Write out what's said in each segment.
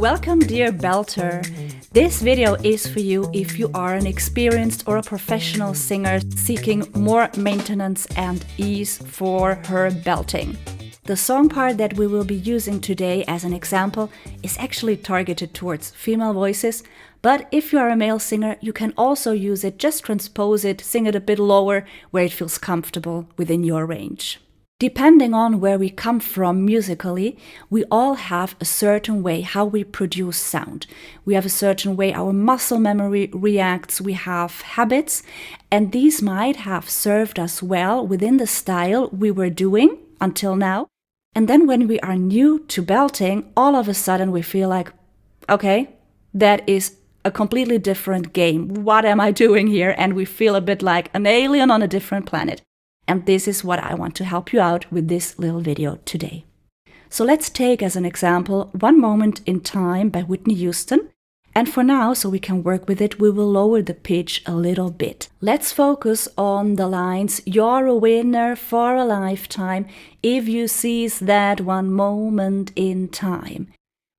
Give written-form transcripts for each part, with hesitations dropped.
Welcome, dear belter. This video is for you if you are an experienced or a professional singer seeking more maintenance and ease for her belting. The song part that we will be using today as an example is actually targeted towards female voices, but if you are a male singer, you can also use it, just transpose it, sing it a bit lower where it feels comfortable within your range. Depending on where we come from musically, we all have a certain way how we produce sound. We have a certain way our muscle memory reacts, we have habits, and these might have served us well within the style we were doing until now. And then when we are new to belting, all of a sudden we feel like, okay, that is a completely different game. What am I doing here? And we feel a bit like an alien on a different planet. And this is what I want to help you out with this little video today. So let's take as an example One Moment in Time by Whitney Houston. And for now, so we can work with it, we will lower the pitch a little bit. Let's focus on the lines, "You're a winner for a lifetime if you seize that one moment in time."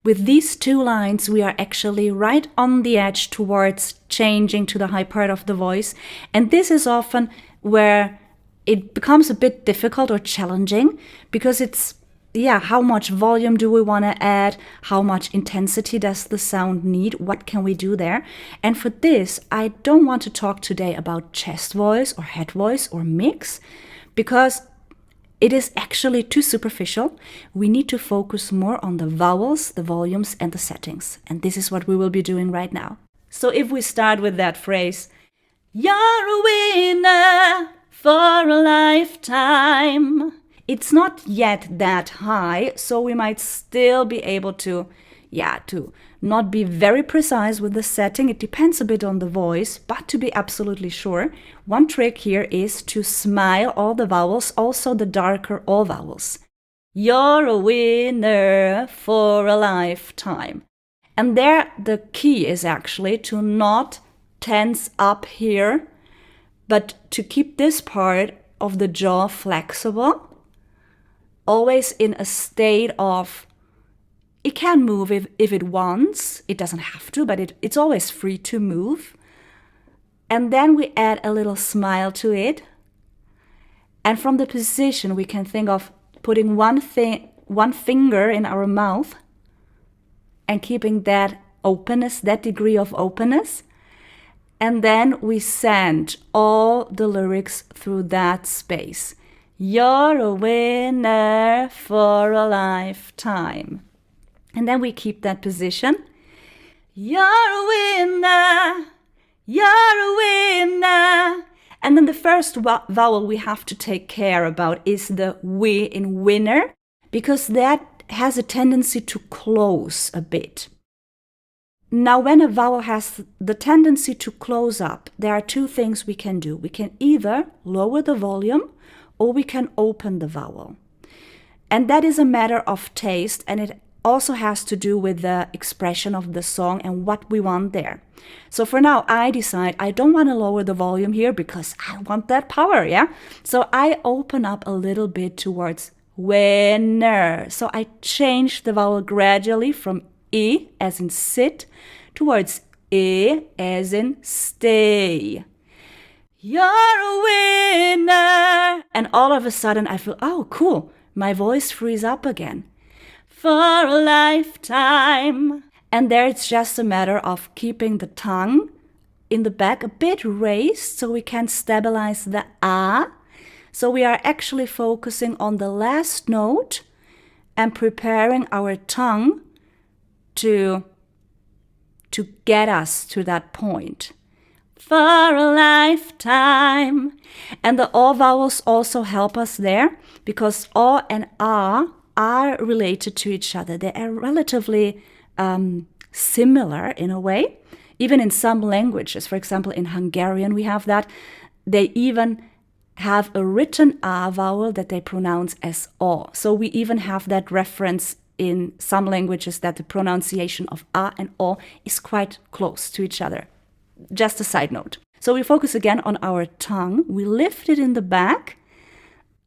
With these two lines, we are actually right on the edge towards changing to the high part of the voice. And this is often where it becomes a bit difficult or challenging because it's, how much volume do we want to add? How much intensity does the sound need? What can we do there? And for this, I don't want to talk today about chest voice or head voice or mix because it is actually too superficial. We need to focus more on the vowels, the volumes, and the settings. And this is what we will be doing right now. So if we start with that phrase, "You're a winner for a lifetime." It's not yet that high, so we might still be able to not be very precise with the setting. It depends a bit on the voice, but to be absolutely sure, one trick here is to smile all the vowels, also the darker all vowels. You're a winner for a lifetime. And there the key is actually to not tense up here, but to keep this part of the jaw flexible, always in a state of, it can move if it wants. It doesn't have to, but it's always free to move. And then we add a little smile to it. And from the position, we can think of putting one finger in our mouth and keeping that openness, that degree of openness. And then we send all the lyrics through that space. You're a winner for a lifetime. And then we keep that position. You're a winner, you're a winner. And then the first vowel we have to take care about is the W in winner, because that has a tendency to close a bit. Now, when a vowel has the tendency to close up, there are two things we can do. We can either lower the volume or we can open the vowel. And that is a matter of taste, and it also has to do with the expression of the song and what we want there. So for now, I decide I don't want to lower the volume here because I want that power, So I open up a little bit towards winner. So I change the vowel gradually from E as in sit towards E as in stay. You're a winner. And all of a sudden I feel, oh, cool, my voice frees up again. For a lifetime. And there it's just a matter of keeping the tongue in the back a bit raised so we can stabilize the ah. So we are actually focusing on the last note and preparing our tongue to get us to that point. For a lifetime. And the all vowels also help us there because o and ah are related to each other. They are relatively similar in a way. Even in some languages, for example, in Hungarian we have that. They even have a written a vowel that they pronounce as o. So we even have that reference in some languages that the pronunciation of a and o is quite close to each other. Just a side note. So we focus again on our tongue. We lift it in the back.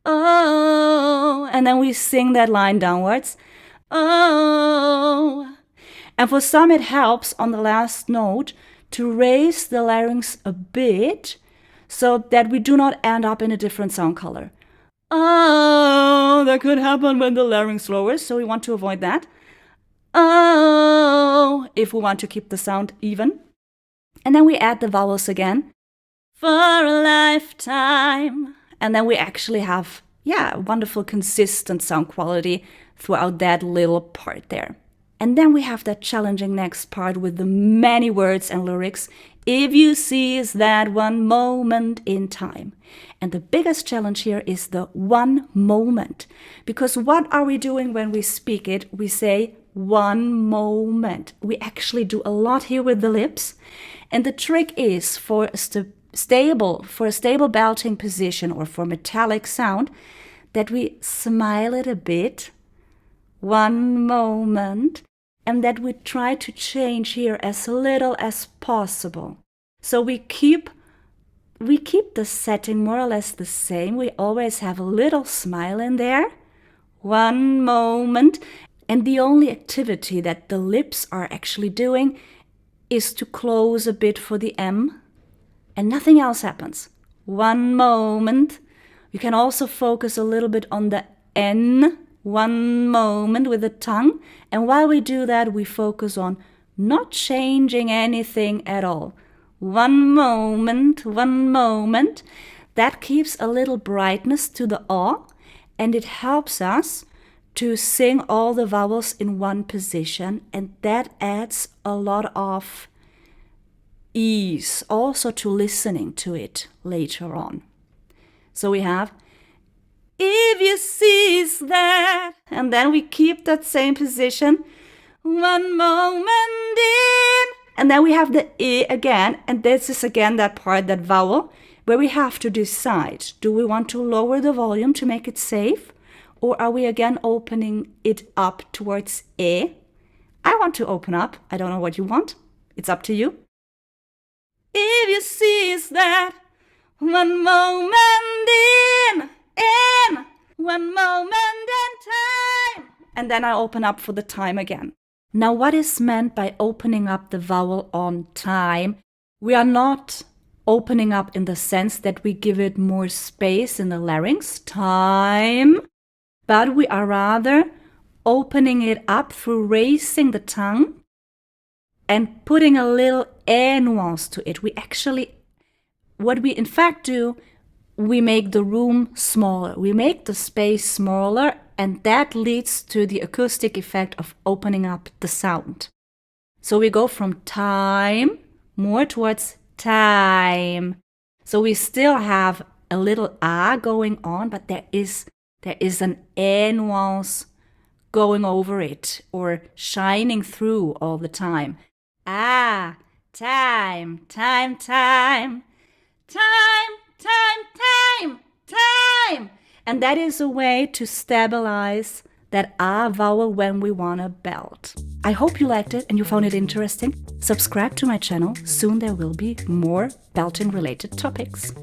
Oh, and then we sing that line downwards. Oh, And for some, it helps on the last note to raise the larynx a bit so that we do not end up in a different sound color. Oh, that could happen when the larynx lowers, so we want to avoid that. Oh, if we want to keep the sound even. And then we add the vowels again. For a lifetime. And then we actually have, wonderful consistent sound quality throughout that little part there. And then we have that challenging next part with the many words and lyrics. If you seize that one moment in time. And the biggest challenge here is the one moment. Because what are we doing when we speak it? We say one moment. We actually do a lot here with the lips. And the trick is for a stable belting position or for metallic sound that we smile it a bit. One moment. And that we try to change here as little as possible. So we keep the setting more or less the same. We always have a little smile in there. One moment. And the only activity that the lips are actually doing is to close a bit for the M. And nothing else happens. One moment. You can also focus a little bit on the N. One moment with the tongue. And while we do that, we focus on not changing anything at all. One moment, one moment. That keeps a little brightness to the O, and it helps us to sing all the vowels in one position, and that adds a lot of ease also to listening to it later on. So we have if you seize that, and then we keep that same position. One moment in, and then we have the E again, and this is again that part, that vowel, where we have to decide, do we want to lower the volume to make it safe, or are we again opening it up towards E? I want to open up. I don't know what you want. It's up to you. If you seize that, one moment in, one moment in time. And then I open up for the time again. Now, what is meant by opening up the vowel on time? We are not opening up in the sense that we give it more space in the larynx, time, but we are rather opening it up through raising the tongue and putting a little air nuance to it. What we in fact do, we make the room smaller. We make the space smaller, and that leads to the acoustic effect of opening up the sound. So we go from time more towards time. So we still have a little ah going on, but there is an air nuance going over it or shining through all the time. Ah, time, time, time, time, time, time, time. And that is a way to stabilize that ah vowel when we want to belt. I hope you liked it and you found it interesting. Subscribe to my channel. Soon there will be more belting related topics.